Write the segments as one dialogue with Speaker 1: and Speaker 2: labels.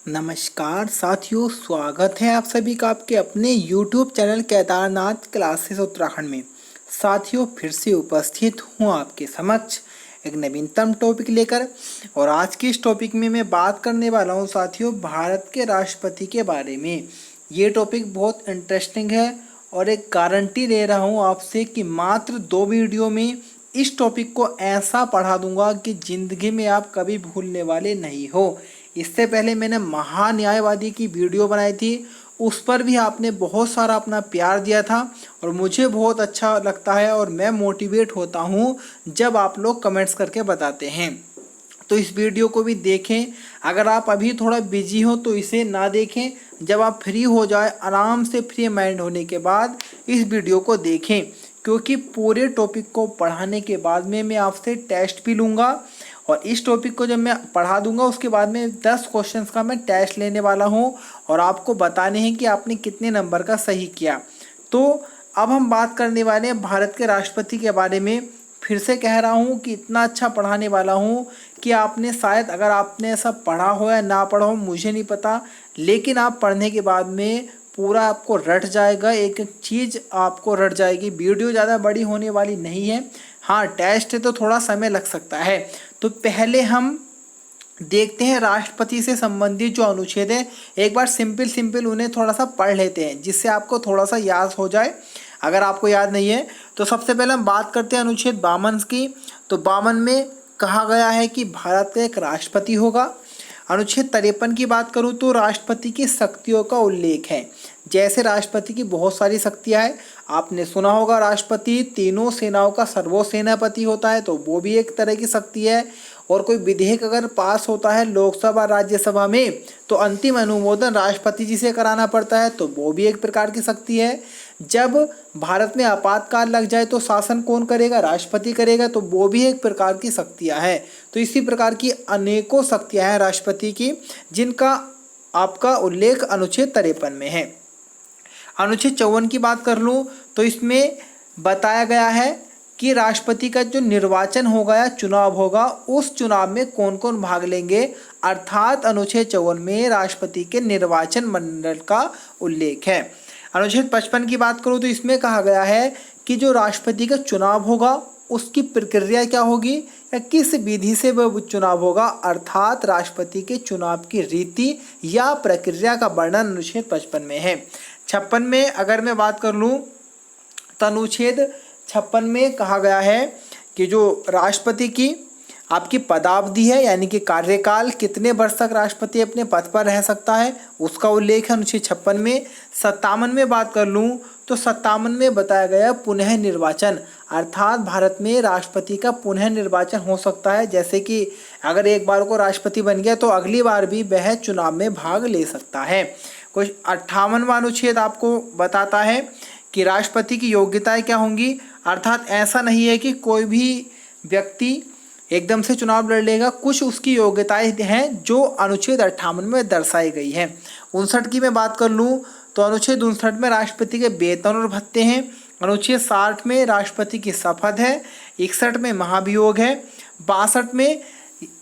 Speaker 1: नमस्कार साथियों, स्वागत है आप सभी का आपके अपने YouTube channel Kedarnath classes Uttarakhand में। साथियों, फिर से उपस्थित हूँ आपके समक्ष एक नवीनतम टॉपिक लेकर। और आज की इस टॉपिक में मैं बात करने वाला हूँ साथियों भारत के राष्ट्रपति के बारे में। ये टॉपिक बहुत इंटरेस्टिंग है और एक गारंटी ले रहा हूँ आपसे कि मात्र 2 वीडियो में इस टॉपिक को ऐसा पढ़ा दूंगा कि ज़िंदगी में आप कभी भूलने वाले नहीं हो। इससे पहले मैंने महान्यायवादी की वीडियो बनाई थी, उस पर भी आपने बहुत सारा अपना प्यार दिया था और मुझे बहुत अच्छा लगता है और मैं मोटिवेट होता हूँ जब आप लोग कमेंट्स करके बताते हैं। तो इस वीडियो को भी देखें। अगर आप अभी थोड़ा बिजी हो तो इसे ना देखें, जब आप फ्री हो जाए आराम से फ्री माइंड होने के बाद इस वीडियो को देखें, क्योंकि पूरे टॉपिक को पढ़ाने के बाद में मैं आपसे टेस्ट भी लूँगा। और इस टॉपिक को जब मैं पढ़ा दूंगा उसके बाद में 10 क्वेश्चंस का मैं टेस्ट लेने वाला हूँ और आपको बताने हैं कि आपने कितने नंबर का सही किया। तो अब हम बात करने वाले हैं भारत के राष्ट्रपति के बारे में। फिर से कह रहा हूँ कि इतना अच्छा पढ़ाने वाला हूँ कि आपने शायद, अगर आपने ऐसा पढ़ा हो या ना पढ़ा हो मुझे नहीं पता, लेकिन आप पढ़ने के बाद में पूरा आपको रट जाएगा, एक एक चीज़ आपको रट जाएगी। वीडियो ज़्यादा बड़ी होने वाली नहीं है। हाँ, टेस्ट है तो थोड़ा समय लग सकता है। तो पहले हम देखते हैं राष्ट्रपति से संबंधित जो अनुच्छेद है, एक बार सिंपल उन्हें थोड़ा सा पढ़ लेते हैं जिससे आपको थोड़ा सा याद हो जाए अगर आपको याद नहीं है। तो सबसे पहले हम बात करते हैं अनुच्छेद 52 की। तो 52 में कहा गया है कि भारत का एक राष्ट्रपति होगा। अनुच्छेद 53 की बात करूं तो राष्ट्रपति की शक्तियों का उल्लेख है। जैसे राष्ट्रपति की बहुत सारी शक्तियां हैं, आपने सुना होगा राष्ट्रपति तीनों सेनाओं का सर्वोच्च सेनापति होता है, तो वो भी एक तरह की शक्ति है। और कोई विधेयक अगर पास होता है लोकसभा राज्यसभा में तो अंतिम अनुमोदन राष्ट्रपति जी से कराना पड़ता है, तो वो भी एक प्रकार की शक्ति है। जब भारत में आपातकाल लग जाए तो शासन कौन करेगा? राष्ट्रपति करेगा, तो वो भी एक प्रकार की शक्तियां हैं। तो इसी प्रकार की अनेकों शक्तियां हैं राष्ट्रपति की, जिनका आपका उल्लेख अनुच्छेद 53 में है। अनुच्छेद 54 की बात कर लूँ तो इसमें बताया गया है कि राष्ट्रपति का जो निर्वाचन होगा या चुनाव होगा उस चुनाव में कौन कौन भाग लेंगे, अर्थात अनुच्छेद 54 में राष्ट्रपति के निर्वाचन मंडल का उल्लेख है। अनुच्छेद 55 की बात करूँ तो इसमें कहा गया है कि जो राष्ट्रपति का चुनाव होगा उसकी प्रक्रिया क्या होगी या किस विधि से वह चुनाव होगा, अर्थात राष्ट्रपति के चुनाव की रीति या प्रक्रिया का वर्णन अनुच्छेद 55 में है। 56 में अगर मैं बात कर लूँ तो अनुच्छेद 56 में कहा गया है कि जो राष्ट्रपति की आपकी पदावधि है यानी कि कार्यकाल, कितने वर्ष तक राष्ट्रपति अपने पद पर रह सकता है उसका उल्लेख है अनुच्छेद 56 में। 57 में बात कर लूँ तो 57 में बताया गया पुनः निर्वाचन, अर्थात भारत में राष्ट्रपति का पुनः निर्वाचन हो सकता है। जैसे कि अगर एक बार को राष्ट्रपति बन गया तो अगली बार भी वह चुनाव में भाग ले सकता है। कुछ 58वां अनुच्छेद आपको बताता है कि राष्ट्रपति की योग्यताएं क्या होंगी, अर्थात ऐसा नहीं है कि कोई भी व्यक्ति एकदम से चुनाव लड़ लेगा, कुछ उसकी योग्यताएं हैं जो अनुच्छेद 58 में दर्शाई गई है। 59 की मैं बात कर लूँ तो अनुच्छेद 59 में राष्ट्रपति के वेतन और भत्ते हैं। अनुच्छेद 60 में राष्ट्रपति की शपथ है। 61 में महाभियोग है। 62 में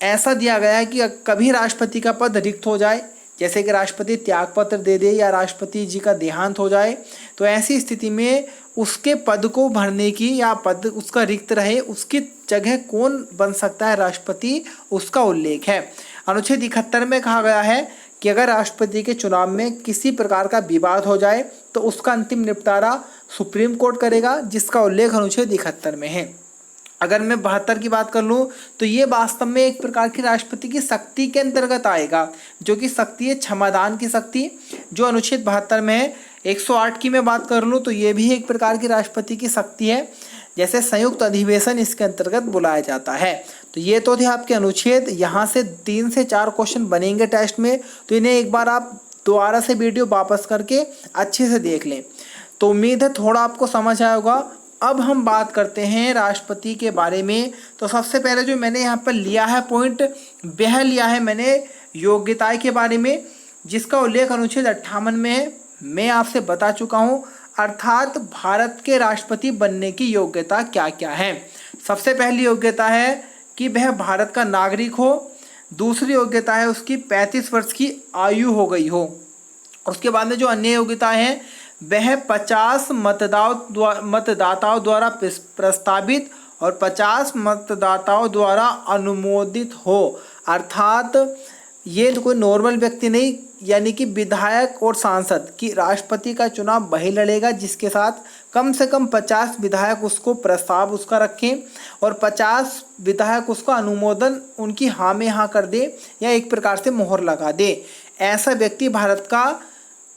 Speaker 1: ऐसा दिया गया है कि कभी राष्ट्रपति का पद रिक्त हो जाए, जैसे कि राष्ट्रपति त्यागपत्र दे दे या राष्ट्रपति जी का देहांत हो जाए, तो ऐसी स्थिति में उसके पद को भरने की या पद उसका रिक्त रहे उसकी जगह कौन बन सकता है राष्ट्रपति, उसका उल्लेख है। अनुच्छेद 71 में कहा गया है कि अगर राष्ट्रपति के चुनाव में किसी प्रकार का विवाद हो जाए तो उसका अंतिम निपटारा सुप्रीम कोर्ट करेगा, जिसका उल्लेख अनुच्छेद 71 में है। अगर मैं 72 की बात कर लूँ तो ये वास्तव में एक प्रकार की राष्ट्रपति की शक्ति के अंतर्गत आएगा, जो कि शक्ति है क्षमादान की शक्ति, जो अनुच्छेद 72 में है। 108 की मैं बात कर लूँ तो ये भी एक प्रकार की राष्ट्रपति की शक्ति है, जैसे संयुक्त अधिवेशन इसके अंतर्गत बुलाया जाता है। तो ये तो थे आपके अनुच्छेद। यहाँ से 3 से 4 क्वेश्चन बनेंगे टेस्ट में, तो इन्हें एक बार आप दोबारा से वीडियो वापस करके अच्छे से देख लें। तो उम्मीद है थोड़ा आपको समझ आया होगा। अब हम बात करते हैं राष्ट्रपति के बारे में। तो सबसे पहले जो मैंने यहाँ पर लिया है पॉइंट, वह लिया है मैंने योग्यताएं के बारे में, जिसका उल्लेख अनुच्छेद 58 में है। मैं आपसे बता चुका हूँ, अर्थात भारत के राष्ट्रपति बनने की योग्यता क्या क्या है। सबसे पहली योग्यता है कि वह भारत का नागरिक हो। दूसरी योग्यता है उसकी 35 वर्ष की आयु हो गई हो। उसके बाद में जो अन्य योग्यताएं हैं वह 50 मतदाताओं द्वारा प्रस्तावित और 50 मतदाताओं द्वारा अनुमोदित हो। अर्थात ये कोई नॉर्मल व्यक्ति नहीं, यानी कि विधायक और सांसद की राष्ट्रपति का चुनाव वही लड़ेगा जिसके साथ कम से कम 50 विधायक उसको प्रस्ताव उसका रखें और 50 विधायक उसको अनुमोदन उनकी हाँ में हाँ कर दे या एक प्रकार से मोहर लगा दे। ऐसा व्यक्ति भारत का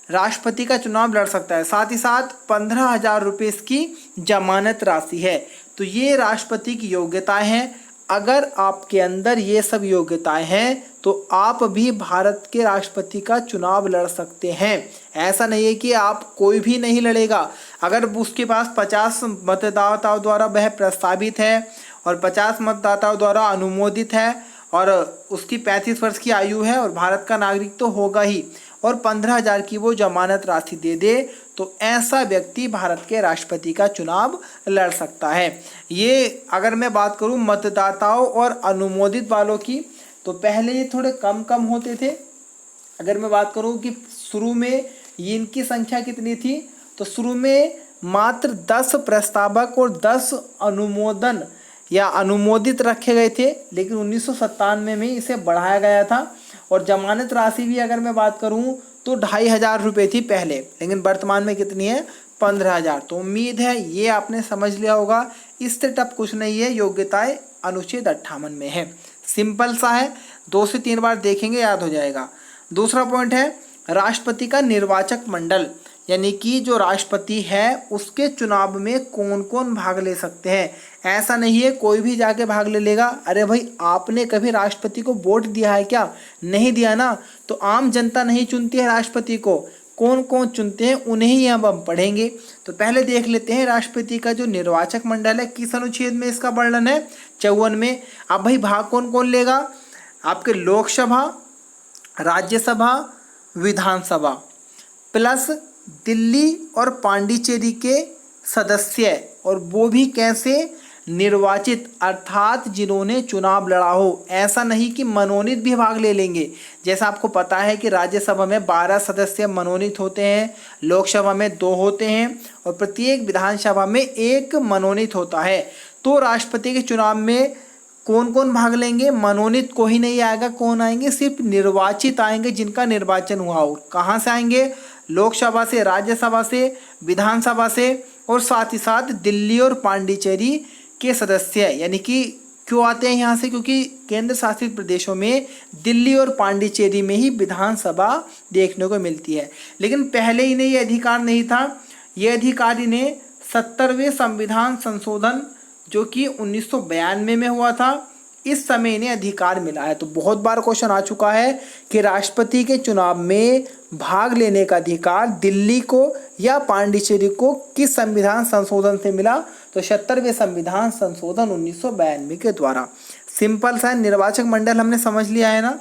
Speaker 1: राष्ट्रपति का चुनाव लड़ सकता है। साथ ही साथ 15,000 रुपये इसकी जमानत राशि है। तो ये राष्ट्रपति की योग्यताएं हैं। अगर आपके अंदर ये सब योग्यताएं हैं तो आप भी भारत के राष्ट्रपति का चुनाव लड़ सकते हैं। ऐसा नहीं है कि आप कोई भी नहीं लड़ेगा। अगर उसके पास 50 मतदाताओं द्वारा वह प्रस्तावित है और 50 मतदाताओं द्वारा अनुमोदित है और उसकी 35 वर्ष की आयु है और भारत का नागरिक तो होगा ही और 15,000 की वो जमानत राशि दे दे, तो ऐसा व्यक्ति भारत के राष्ट्रपति का चुनाव लड़ सकता है। ये अगर मैं बात करूं मतदाताओं और अनुमोदित वालों की, तो पहले ये थोड़े कम होते थे। अगर मैं बात करूं कि शुरू में इनकी संख्या कितनी थी, तो शुरू में मात्र 10 प्रस्तावक और 10 अनुमोदन या अनुमोदित रखे गए थे, लेकिन 1997 में इसे बढ़ाया गया था। और जमानत राशि भी अगर मैं बात करूं तो 2,500 रुपये थी पहले, लेकिन वर्तमान में कितनी है 15,000। तो उम्मीद है ये आपने समझ लिया होगा। इससे टफ कुछ नहीं है, योग्यताएं अनुच्छेद 58 में है, सिंपल सा है, 2 से 3 बार देखेंगे याद हो जाएगा। दूसरा पॉइंट है राष्ट्रपति का निर्वाचक मंडल, यानी कि जो राष्ट्रपति है उसके चुनाव में कौन कौन भाग ले सकते हैं। ऐसा नहीं है कोई भी जाके भाग ले लेगा। अरे भाई आपने कभी राष्ट्रपति को वोट दिया है क्या? नहीं दिया ना। तो आम जनता नहीं चुनती है राष्ट्रपति को, कौन कौन चुनते हैं उन्हें ही अब हम पढ़ेंगे। तो पहले देख लेते हैं राष्ट्रपति का जो निर्वाचक मंडल है किस अनुच्छेद में इसका वर्णन है, 54 में। अब भाई भाग कौन कौन लेगा? आपके लोकसभा, राज्यसभा, विधानसभा प्लस दिल्ली और पांडिचेरी के सदस्य, और वो भी कैसे? निर्वाचित, अर्थात जिन्होंने चुनाव लड़ा हो। ऐसा नहीं कि मनोनीत भी भाग ले लेंगे। जैसा आपको पता है कि राज्यसभा में 12 सदस्य मनोनीत होते हैं, लोकसभा में 2 होते हैं और प्रत्येक विधानसभा में 1 मनोनीत होता है। तो राष्ट्रपति के चुनाव में कौन कौन भाग लेंगे? मनोनीत को ही नहीं आएगा, कौन आएंगे? सिर्फ निर्वाचित आएंगे जिनका निर्वाचन हुआ हो। कहाँ से आएंगे? लोकसभा से, राज्यसभा से, विधानसभा से और साथ ही साथ दिल्ली और पांडिचेरी के सदस्य। यानी कि क्यों आते हैं यहाँ से? क्योंकि केंद्र शासित प्रदेशों में दिल्ली और पांडिचेरी में ही विधानसभा देखने को मिलती है। लेकिन पहले इन्हें ये अधिकार नहीं था। ये अधिकार इन्हें 70वें संविधान संशोधन जो कि 1992 में हुआ था, इस समय इन्हें अधिकार मिला है। तो बहुत बार क्वेश्चन आ चुका है कि राष्ट्रपति के चुनाव में भाग लेने का अधिकार दिल्ली को या पांडिचेरी को किस संविधान संशोधन से मिला? तो 70वें संविधान संशोधन 1992 के द्वारा। सिंपल सा निर्वाचक मंडल हमने समझ लिया है ना।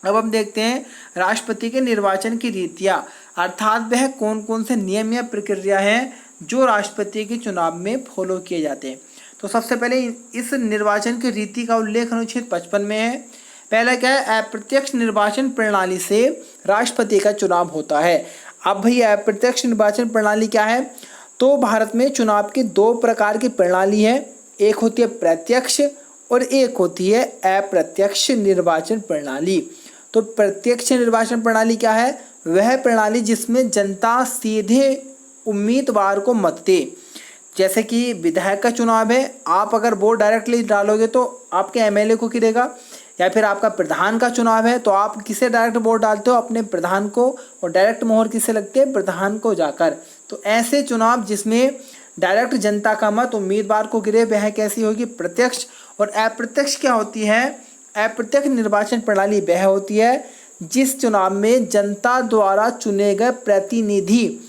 Speaker 1: अब हम देखते हैं राष्ट्रपति के निर्वाचन की रीतियाँ, अर्थात वह कौन कौन से नियम या प्रक्रिया हैं जो राष्ट्रपति के चुनाव में फॉलो किए जाते हैं। तो सबसे पहले इस निर्वाचन की रीति का उल्लेख अनुच्छेद 55 में है। पहला क्या है? अप्रत्यक्ष निर्वाचन प्रणाली से राष्ट्रपति का चुनाव होता है। अब भाई अप्रत्यक्ष निर्वाचन प्रणाली क्या है? तो भारत में चुनाव की 2 प्रकार की प्रणाली है, एक होती है प्रत्यक्ष और एक होती है अप्रत्यक्ष निर्वाचन प्रणाली। तो प्रत्यक्ष निर्वाचन प्रणाली क्या है? वह प्रणाली जिसमें जनता सीधे उम्मीदवार को मत दे। जैसे कि विधायक का चुनाव है, आप अगर वोट डायरेक्टली डालोगे तो आपके एमएलए को गिरेगा, या फिर आपका प्रधान का चुनाव है तो आप किसे डायरेक्ट वोट डालते हो? अपने प्रधान को, और डायरेक्ट मोहर किसे लगती है? प्रधान को जाकर। तो ऐसे चुनाव जिसमें डायरेक्ट जनता का मत उम्मीदवार को गिरे वह कैसी होगी? प्रत्यक्ष। और अप्रत्यक्ष क्या होती है? अप्रत्यक्ष निर्वाचन प्रणाली वह होती है जिस चुनाव में जनता द्वारा चुने गए प्रतिनिधि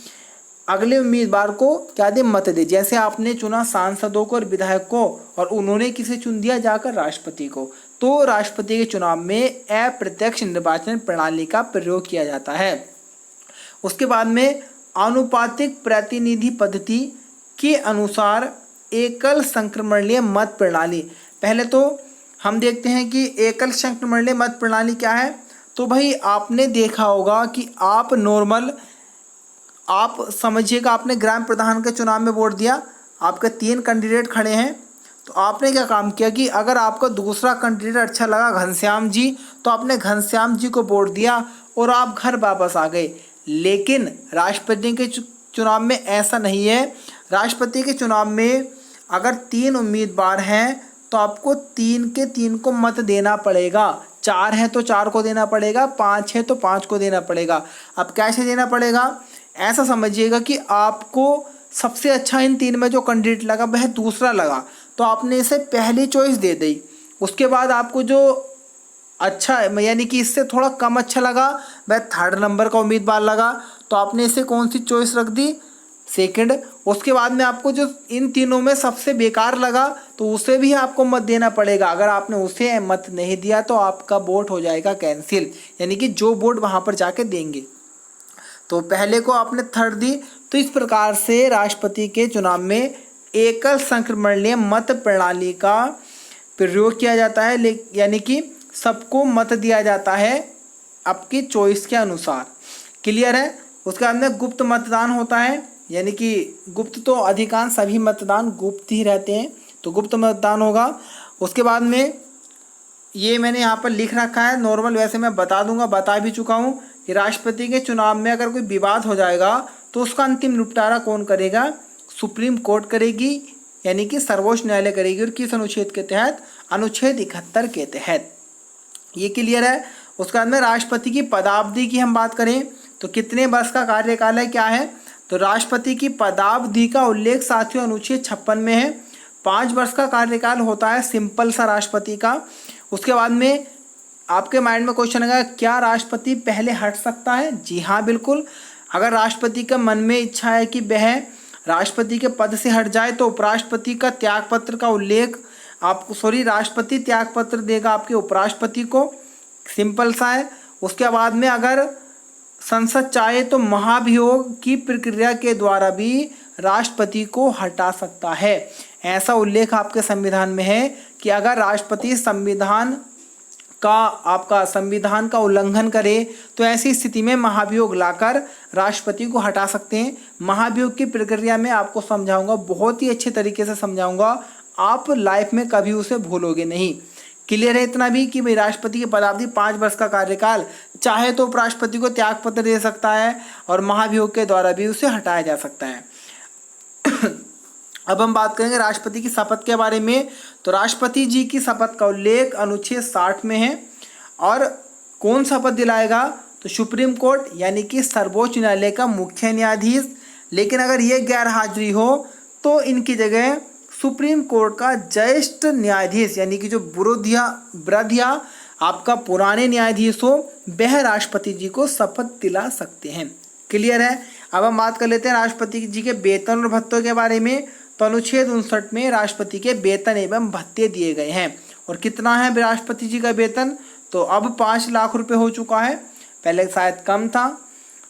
Speaker 1: अगले उम्मीदवार को क्या दे? मत दे। जैसे आपने चुना सांसदों को और विधायक को, और उन्होंने किसे चुन दिया? जाकर राष्ट्रपति को। तो राष्ट्रपति के चुनाव में अप्रत्यक्ष निर्वाचन प्रणाली का प्रयोग किया जाता है। उसके बाद में आनुपातिक प्रतिनिधि पद्धति के अनुसार एकल संक्रमणीय मत प्रणाली। पहले तो हम देखते हैं कि एकल संख्यमंडलीय मत प्रणाली क्या है। तो भाई आपने देखा होगा कि आप समझिएगा, आपने ग्राम प्रधान के चुनाव में वोट दिया, आपके 3 कैंडिडेट खड़े हैं, तो आपने क्या काम किया कि अगर आपको दूसरा कैंडिडेट अच्छा लगा घनश्याम जी, तो आपने घनश्याम जी को वोट दिया और आप घर वापस आ गए। लेकिन राष्ट्रपति के चुनाव में ऐसा नहीं है। राष्ट्रपति के चुनाव में अगर 3 उम्मीदवार हैं तो आपको 3 के 3 को मत देना पड़ेगा। 4 है तो 4 को देना पड़ेगा, 5 है तो 5 को देना पड़ेगा। अब कैसे देना पड़ेगा, ऐसा समझिएगा कि आपको सबसे अच्छा इन 3 में जो कैंडिडेट लगा वह दूसरा लगा, तो आपने इसे पहली चॉइस दे दी। उसके बाद आपको जो अच्छा यानी कि इससे थोड़ा कम अच्छा लगा वह 3rd नंबर का उम्मीदवार लगा, तो आपने इसे कौन सी चॉइस रख दी, 2nd। उसके बाद में आपको जो इन तीनों में सबसे बेकार लगा तो उसे भी आपको मत देना पड़ेगा। अगर आपने उसे मत नहीं दिया तो आपका वोट हो जाएगा कैंसिल, यानी कि जो वोट वहाँ पर जाके देंगे। तो पहले को आपने 3rd दी। तो इस प्रकार से राष्ट्रपति के चुनाव में एकल संख्यमंडलीय मत प्रणाली का प्रयोग किया जाता है, यानी कि सबको मत दिया जाता है आपकी चॉइस के अनुसार। क्लियर है। उसके बाद में गुप्त मतदान होता है, यानी कि गुप्त तो अधिकांश सभी मतदान गुप्त ही रहते हैं, तो गुप्त मतदान होगा। उसके बाद में ये मैंने यहाँ पर लिख रखा है नॉर्मल, वैसे मैं बता भी चुका हूँ कि राष्ट्रपति के चुनाव में अगर कोई विवाद हो जाएगा तो उसका अंतिम निपटारा कौन करेगा, सुप्रीम कोर्ट करेगी, यानी कि सर्वोच्च न्यायालय करेगी। और किस अनुच्छेद के तहत, अनुच्छेद 71 के तहत। ये क्लियर है। उसके बाद में राष्ट्रपति की पदावधि की हम बात करें तो कितने वर्ष का कार्यकाल है, क्या है, तो राष्ट्रपति की पदावधि का उल्लेख साथियों अनुच्छेद 56 में है। 5 वर्ष का कार्यकाल होता है सिंपल सा राष्ट्रपति का। उसके बाद में आपके माइंड में क्वेश्चन आएगा, क्या राष्ट्रपति पहले हट सकता है? जी हाँ, बिल्कुल। अगर राष्ट्रपति का मन में इच्छा है कि वह राष्ट्रपति के पद से हट जाए तो उपराष्ट्रपति का त्यागपत्र का उल्लेख आपको राष्ट्रपति त्यागपत्र देगा आपके उपराष्ट्रपति को, सिंपल सा है। उसके बाद में अगर संसद चाहे तो महाभियोग की प्रक्रिया के द्वारा भी राष्ट्रपति को हटा सकता है। ऐसा उल्लेख आपके संविधान में है कि अगर राष्ट्रपति संविधान का उल्लंघन करे तो ऐसी स्थिति में महाभियोग लाकर राष्ट्रपति को हटा सकते हैं। महाभियोग की प्रक्रिया में आपको समझाऊंगा, बहुत ही अच्छे तरीके से समझाऊंगा, आप लाइफ में कभी उसे भूलोगे नहीं। क्लियर है इतना भी कि भाई राष्ट्रपति की पदावधि 5 वर्ष का कार्यकाल, चाहे तो उपराष्ट्रपति को त्यागपत्र दे सकता है और महाभियोग के द्वारा भी उसे हटाया जा सकता है। अब हम बात करेंगे राष्ट्रपति की शपथ के बारे में। तो राष्ट्रपति जी की शपथ का उल्लेख अनुच्छेद 60 में है। और कौन शपथ दिलाएगा, तो सुप्रीम कोर्ट यानी कि सर्वोच्च न्यायालय का मुख्य न्यायाधीश। लेकिन अगर ये गैर हाजिरी हो तो इनकी जगह सुप्रीम कोर्ट का ज्येष्ठ न्यायाधीश, यानी कि जो वृद्ध या आपका पुराने न्यायाधीश हो, वह राष्ट्रपति जी को शपथ दिला सकते हैं। क्लियर है। अब हम बात कर लेते हैं राष्ट्रपति जी के वेतन और भत्तों के बारे में। तो अनुच्छेद 59 में राष्ट्रपति के वेतन एवं भत्ते दिए गए हैं। और कितना है राष्ट्रपति जी का वेतन, तो अब 5 लाख रुपए हो चुका है, पहले शायद कम था।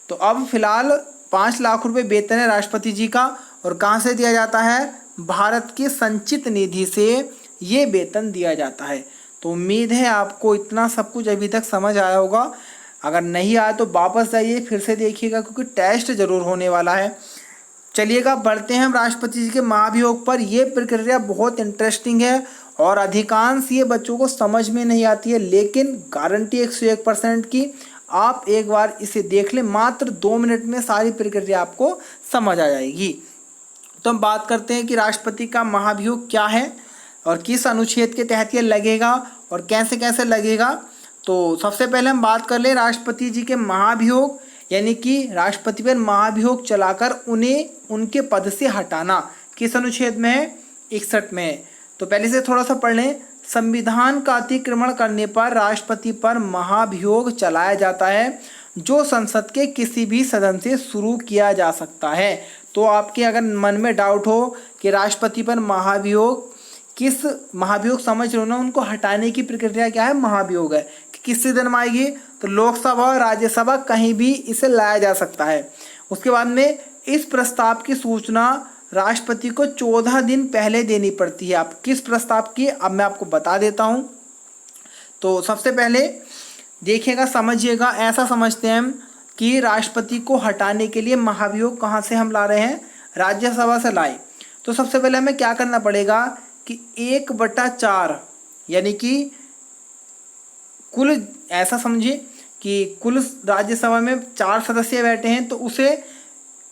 Speaker 1: तो अब फिलहाल 5 लाख रुपए वेतन है राष्ट्रपति जी का। और कहाँ से दिया जाता है, भारत की संचित निधि से ये वेतन दिया जाता है। तो उम्मीद है आपको इतना सब कुछ अभी तक समझ आया होगा। अगर नहीं आया तो वापस जाइए, फिर से देखिएगा, क्योंकि टेस्ट जरूर होने वाला है। चलिएगा बढ़ते हैं हम राष्ट्रपति जी के महाभियोग पर। यह प्रक्रिया बहुत इंटरेस्टिंग है और अधिकांश ये बच्चों को समझ में नहीं आती है, लेकिन गारंटी 101% की आप एक बार इसे देख लें, मात्र 2 मिनट में सारी प्रक्रिया आपको समझ आ जाएगी। तो हम बात करते हैं कि राष्ट्रपति का महाभियोग क्या है और किस अनुच्छेद के तहत ये लगेगा और कैसे कैसे लगेगा। तो सबसे पहले हम बात कर ले राष्ट्रपति जी के महाभियोग, यानी कि राष्ट्रपति पर महाभियोग चलाकर उन्हें उनके पद से हटाना। किस अनुच्छेद में है, 61 में है। तो पहले से थोड़ा सा पढ़ लें। संविधान का अतिक्रमण करने पर राष्ट्रपति पर महाभियोग चलाया जाता है, जो संसद के किसी भी सदन से शुरू किया जा सकता है। तो आपके अगर मन में डाउट हो कि राष्ट्रपति पर महाभियोग समझ लो ना, उनको हटाने की प्रक्रिया क्या है, महाभियोग है कि किस सदन में आएगी, तो लोकसभा और राज्यसभा कहीं भी इसे लाया जा सकता है। उसके बाद में इस प्रस्ताव की सूचना राष्ट्रपति को 14 दिन पहले देनी पड़ती है। आप किस प्रस्ताव की, अब मैं आपको बता देता हूँ। तो सबसे पहले देखिएगा, समझिएगा, ऐसा समझते हैं हम कि राष्ट्रपति को हटाने के लिए महाभियोग कहाँ से हम ला रहे हैं, राज्यसभा से लाए। तो सबसे पहले हमें क्या करना पड़ेगा कि 1/4 यानी कि कुल, ऐसा समझिए कि कुल राज्यसभा में 4 सदस्य बैठे हैं, तो उसे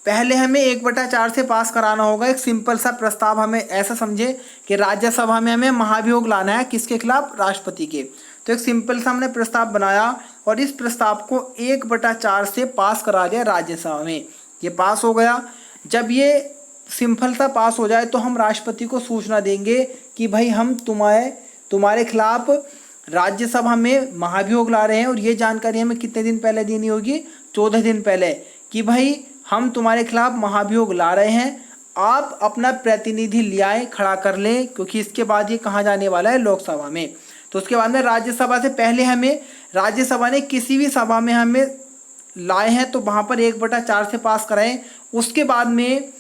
Speaker 1: पहले हमें 1/4 से पास कराना होगा। एक सिंपल सा प्रस्ताव, हमें ऐसा समझे कि राज्यसभा में हमें महाभियोग लाना है, किसके खिलाफ, राष्ट्रपति के। तो एक सिंपल सा हमने प्रस्ताव बनाया और इस प्रस्ताव को 1/4 से पास करा दिया राज्यसभा में। ये पास हो गया। जब ये सिंपल सा पास हो जाए तो हम राष्ट्रपति को सूचना देंगे कि भाई हम तुम्हारे खिलाफ राज्यसभा में महाभियोग ला रहे हैं, और ये जानकारी हमें कितने दिन पहले देनी होगी, 14 दिन पहले, कि भाई हम तुम्हारे खिलाफ महाभियोग ला रहे हैं, आप अपना प्रतिनिधि ले आए, खड़ा कर लें, क्योंकि इसके बाद ये कहाँ जाने वाला है, लोकसभा में। तो उसके बाद में राज्यसभा से पहले हमें, राज्यसभा ने किसी भी सभा में हमें लाए हैं तो वहाँ पर 1/4 से पास कराएं। उसके बाद में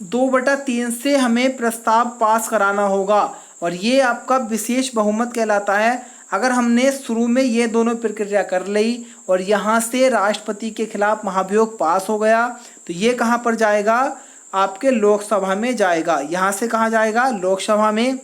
Speaker 1: 2/3 से हमें प्रस्ताव पास कराना होगा, और ये आपका विशेष बहुमत कहलाता है। अगर हमने शुरू में ये दोनों प्रक्रिया कर ली और यहाँ से राष्ट्रपति के खिलाफ महाभियोग पास हो गया, तो ये कहाँ पर जाएगा, आपके लोकसभा में जाएगा। यहाँ से कहाँ जाएगा, लोकसभा में।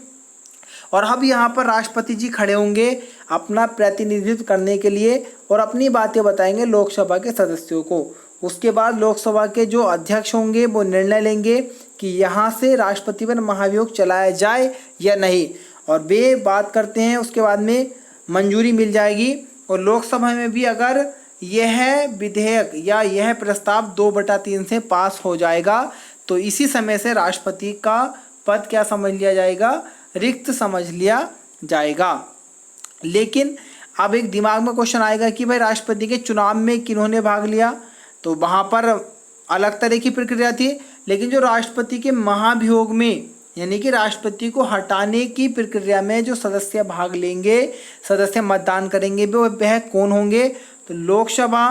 Speaker 1: और अब यहाँ पर राष्ट्रपति जी खड़े होंगे अपना प्रतिनिधित्व करने के लिए और अपनी बातें बताएंगे लोकसभा के सदस्यों को। उसके बाद लोकसभा के जो अध्यक्ष होंगे वो निर्णय लेंगे कि यहाँ से राष्ट्रपति पर महाभियोग चलाया जाए या नहीं, और वे बात करते हैं। उसके बाद में मंजूरी मिल जाएगी, और लोकसभा में भी अगर यह विधेयक या यह प्रस्ताव 2/3 से पास हो जाएगा, तो इसी समय से राष्ट्रपति का पद क्या समझ लिया जाएगा, रिक्त समझ लिया जाएगा। लेकिन अब एक दिमाग में क्वेश्चन आएगा कि भाई राष्ट्रपति के चुनाव में किन्होंने भाग लिया, तो वहाँ पर अलग तरह की प्रक्रिया थी। लेकिन जो राष्ट्रपति के महाभियोग में, यानी कि राष्ट्रपति को हटाने की प्रक्रिया में जो सदस्य भाग लेंगे, सदस्य मतदान करेंगे, वह कौन होंगे, तो लोकसभा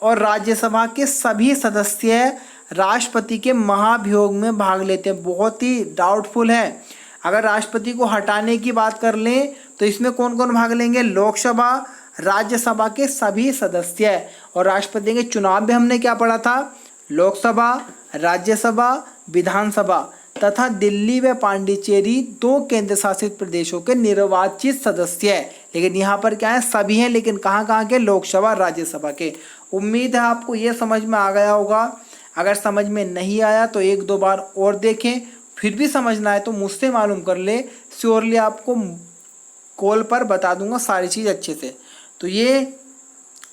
Speaker 1: और राज्यसभा के सभी सदस्य राष्ट्रपति के महाभियोग में भाग लेते हैं। बहुत ही डाउटफुल है। अगर राष्ट्रपति को हटाने की बात कर लें तो इसमें कौन कौन भाग लेंगे, लोकसभा, राज्यसभा के सभी सदस्य। और राष्ट्रपति के चुनाव में हमने क्या पढ़ा था, लोकसभा, राज्यसभा, विधानसभा तथा दिल्ली व पांडिचेरी 2 केंद्र शासित प्रदेशों के निर्वाचित सदस्य है। लेकिन यहाँ पर क्या है, सभी हैं, लेकिन कहाँ कहाँ के, लोकसभा, राज्यसभा के। उम्मीद है आपको ये समझ में आ गया होगा। अगर समझ में नहीं आया तो 1-2 बार और देखें, फिर भी समझना है तो मुझसे मालूम कर ले, श्योरली आपको कॉल पर बता दूंगा सारी चीज़ अच्छे से। तो ये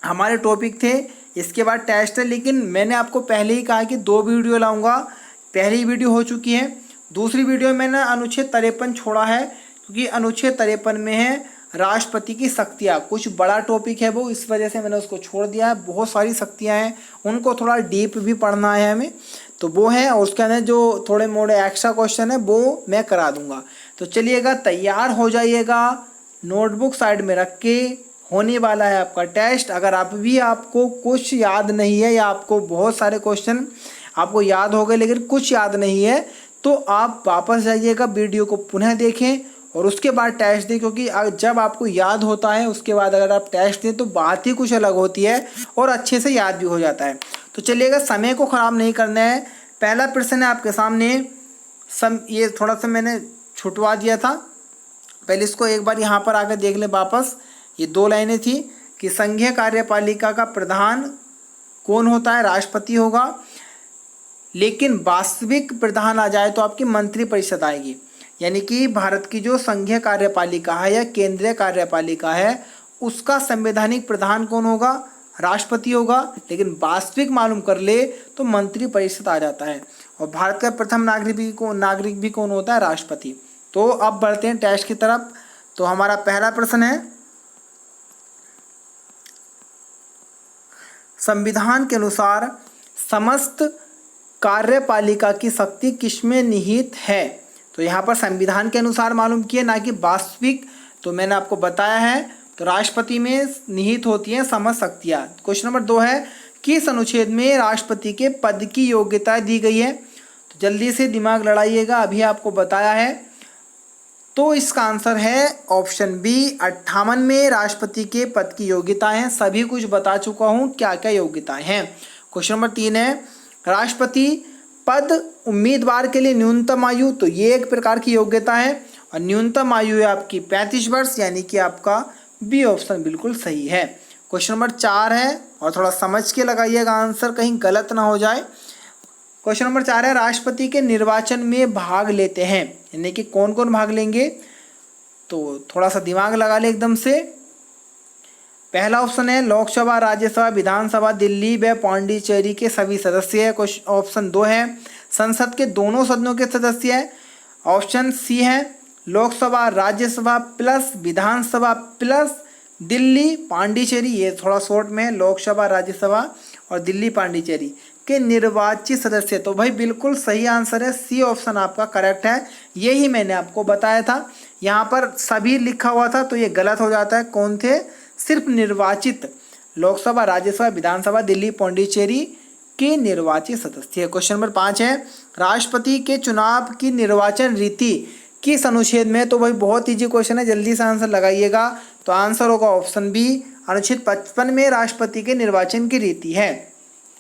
Speaker 1: हमारे टॉपिक थे। इसके बाद टेस्ट है, लेकिन मैंने आपको पहले ही कहा कि 2 वीडियो लाऊंगा। पहली वीडियो हो चुकी है, दूसरी वीडियो में मैंने अनुच्छेद 53 छोड़ा है, क्योंकि अनुच्छेद 53 में है राष्ट्रपति की शक्तियाँ। कुछ बड़ा टॉपिक है वो, इस वजह से मैंने उसको छोड़ दिया है। बहुत सारी शक्तियाँ हैं, उनको थोड़ा डीप भी पढ़ना है हमें, तो वो है। और उसके अंदर जो थोड़े मोड़े एक्स्ट्रा क्वेश्चन है वो मैं करा दूंगा। तो चलिएगा, तैयार हो जाइएगा, नोटबुक साइड में रख के, होने वाला है आपका टेस्ट। अगर आपको कुछ याद नहीं है, या आपको बहुत सारे क्वेश्चन आपको याद हो गए लेकिन कुछ याद नहीं है, तो आप वापस जाइएगा, वीडियो को पुनः देखें और उसके बाद टेस्ट दें। क्योंकि जब आपको याद होता है उसके बाद अगर आप टेस्ट दें तो बात ही कुछ अलग होती है और अच्छे से याद भी हो जाता है। तो चलिएगा, समय को ख़राब नहीं करना है। पहला प्रश्न है आपके सामने। ये थोड़ा सा मैंने छुटवा दिया था, पहले इसको एक बार यहाँ पर आकर देख लें वापस। ये 2 लाइनें थी कि संघीय कार्यपालिका का प्रधान कौन होता है, राष्ट्रपति होगा। लेकिन वास्तविक प्रधान आ जाए तो आपकी मंत्रिपरिषद आएगी। यानी कि भारत की जो संघीय कार्यपालिका है या केंद्रीय कार्यपालिका है, उसका संवैधानिक प्रधान कौन होगा, राष्ट्रपति होगा। लेकिन वास्तविक मालूम कर ले तो मंत्रिपरिषद आ जाता है। और भारत का प्रथम नागरिक भी कौन होता है, राष्ट्रपति। तो अब बढ़ते हैं टेस्ट की तरफ। तो हमारा पहला प्रश्न है, संविधान के अनुसार समस्त कार्यपालिका की शक्ति किसमें निहित है। तो यहाँ पर संविधान के अनुसार मालूम किए, ना कि वास्तविक। तो मैंने आपको बताया है, तो राष्ट्रपति में निहित होती हैं समस्त शक्तियाँ। क्वेश्चन नंबर 2 है, किस अनुच्छेद में राष्ट्रपति के पद की योग्यता दी गई है। तो जल्दी से दिमाग लड़ाइएगा, अभी आपको बताया है। तो इसका आंसर है ऑप्शन बी 58 में राष्ट्रपति के पद की योग्यताएं हैं। सभी कुछ बता चुका हूं क्या क्या योग्यताएं हैं। क्वेश्चन नंबर 3 है राष्ट्रपति पद उम्मीदवार के लिए न्यूनतम आयु, तो ये एक प्रकार की योग्यता है और न्यूनतम आयु है आपकी 35 वर्ष, यानी कि आपका बी ऑप्शन बिल्कुल सही है। क्वेश्चन नंबर 4 है और थोड़ा समझ के लगाइएगा आंसर, कहीं गलत ना हो जाए। क्वेश्चन नंबर 4 है राष्ट्रपति के निर्वाचन में भाग लेते हैं, यानी कि कौन कौन भाग लेंगे, तो थोड़ा सा दिमाग लगा ले एकदम से। पहला ऑप्शन है लोकसभा, राज्यसभा, विधानसभा, दिल्ली व पांडिचेरी के सभी सदस्य है। ऑप्शन 2 है संसद के दोनों सदनों के सदस्य है। ऑप्शन सी है लोकसभा, राज्यसभा प्लस विधानसभा प्लस दिल्ली पांडिचेरी, ये थोड़ा शॉर्ट में है, लोकसभा, राज्यसभा और दिल्ली पांडिचेरी के निर्वाचित सदस्य। तो भाई बिल्कुल सही आंसर है, सी ऑप्शन आपका करेक्ट है। यही मैंने आपको बताया था, यहाँ पर सभी लिखा हुआ था तो ये गलत हो जाता है। कौन थे, सिर्फ निर्वाचित, लोकसभा, राज्यसभा, विधानसभा, दिल्ली पांडिचेरी के निर्वाचित सदस्य। क्वेश्चन नंबर 5 है राष्ट्रपति के चुनाव की निर्वाचन रीति किस अनुच्छेद में, तो भाई बहुत इजी क्वेश्चन है, जल्दी से आंसर लगाइएगा। तो आंसर होगा ऑप्शन बी अनुच्छेद 55 में राष्ट्रपति के निर्वाचन की रीति है।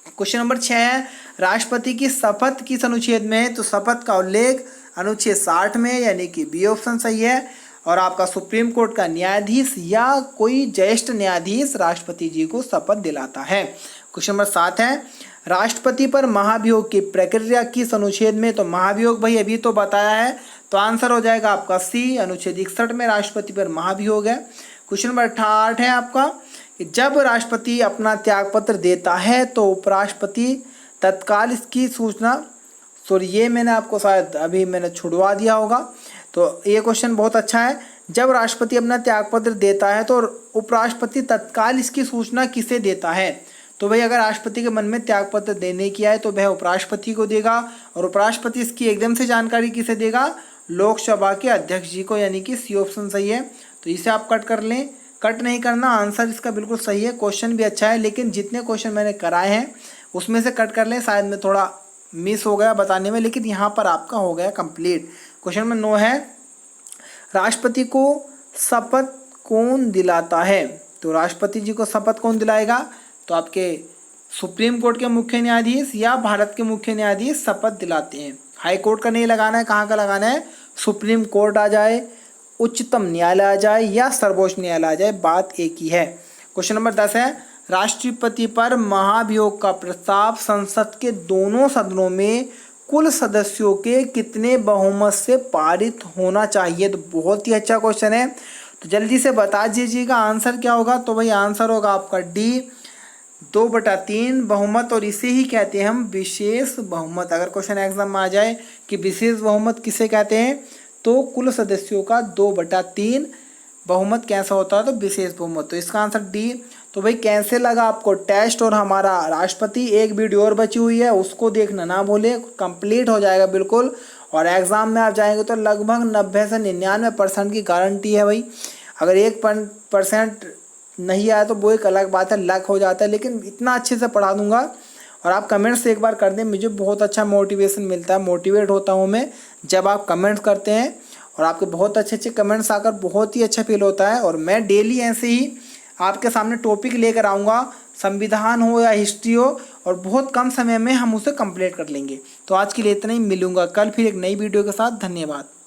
Speaker 1: क्वेश्चन नंबर 6 है राष्ट्रपति की शपथ किस अनुच्छेद में है, तो शपथ का उल्लेख अनुच्छेद 60 में, यानी कि बी ऑप्शन सही है। और आपका सुप्रीम कोर्ट का न्यायाधीश या कोई ज्येष्ठ न्यायाधीश राष्ट्रपति जी को शपथ दिलाता है। क्वेश्चन नंबर 7 है राष्ट्रपति पर महाभियोग की प्रक्रिया किस अनुच्छेद में, तो महाभियोग भाई अभी तो बताया है, तो आंसर हो जाएगा आपका सी अनुच्छेद 61 में राष्ट्रपति पर महाभियोग है। क्वेश्चन नंबर 8 है आपका कि जब राष्ट्रपति अपना त्यागपत्र देता है तो उपराष्ट्रपति तत्काल इसकी सूचना, सॉरी ये मैंने आपको शायद अभी मैंने छुड़वा दिया होगा, तो ये क्वेश्चन बहुत अच्छा है। जब राष्ट्रपति अपना त्यागपत्र देता है तो उपराष्ट्रपति तत्काल इसकी सूचना किसे देता है, तो भाई अगर राष्ट्रपति के मन में त्यागपत्र देने की आए तो वह उपराष्ट्रपति को देगा, और उपराष्ट्रपति इसकी एकदम से जानकारी किसे देगा, लोकसभा के अध्यक्ष जी को, यानी कि सी ऑप्शन सही है। तो इसे आप कट कर लें, कट नहीं करना, आंसर इसका बिल्कुल सही है। क्वेश्चन भी अच्छा है, लेकिन जितने क्वेश्चन मैंने कराए हैं उसमें से कट कर लें, शायद में थोड़ा मिस हो गया बताने में, लेकिन यहाँ पर आपका हो गया कंप्लीट। क्वेश्चन नंबर 9 है राष्ट्रपति को शपथ कौन दिलाता है, तो राष्ट्रपति जी को शपथ कौन दिलाएगा, तो आपके सुप्रीम कोर्ट के मुख्य न्यायाधीश या भारत के मुख्य न्यायाधीश शपथ दिलाते हैं। हाई कोर्ट का नहीं लगाना है, कहाँ का लगाना है, सुप्रीम कोर्ट आ जाए, उच्चतम न्यायालय आ जाए या सर्वोच्च न्यायालय आ जाए, बात एक ही है। क्वेश्चन नंबर 10 है राष्ट्रपति पर महाभियोग का प्रस्ताव संसद के दोनों सदनों में कुल सदस्यों के कितने बहुमत से पारित होना चाहिए, तो बहुत ही अच्छा क्वेश्चन है, तो जल्दी से बता दीजिएगा आंसर क्या होगा। तो भाई आंसर होगा आपका डी 2/3 बहुमत, और इसे ही कहते हैं हम विशेष बहुमत। अगर क्वेश्चन एग्जाम में आ जाए कि विशेष बहुमत किसे कहते हैं, तो कुल सदस्यों का 2/3 बहुमत कैसा होता है, तो विशेष बहुमत। तो इसका आंसर डी। तो भाई कैसे लगा आपको टेस्ट और हमारा राष्ट्रपति, एक वीडियो और बची हुई है उसको देखना ना भूले, कंप्लीट हो जाएगा बिल्कुल, और एग्ज़ाम में आप जाएंगे तो लगभग 90 से 99% की गारंटी है भाई। अगर 1% नहीं आया तो वो एक अलग बात है, लक हो जाता है, लेकिन इतना अच्छे से पढ़ा दूंगा। और आप कमेंट्स एक बार कर दें, मुझे बहुत अच्छा मोटिवेशन मिलता है, मोटिवेट होता हूँ मैं जब आप कमेंट्स करते हैं, और आपके बहुत अच्छे अच्छे कमेंट्स आकर बहुत ही अच्छा फील होता है। और मैं डेली ऐसे ही आपके सामने टॉपिक लेकर आऊँगा, संविधान हो या हिस्ट्री हो, और बहुत कम समय में हम उसे कंप्लीट कर लेंगे। तो आज के लिए इतना ही, मिलूँगा कल फिर एक नई वीडियो के साथ। धन्यवाद।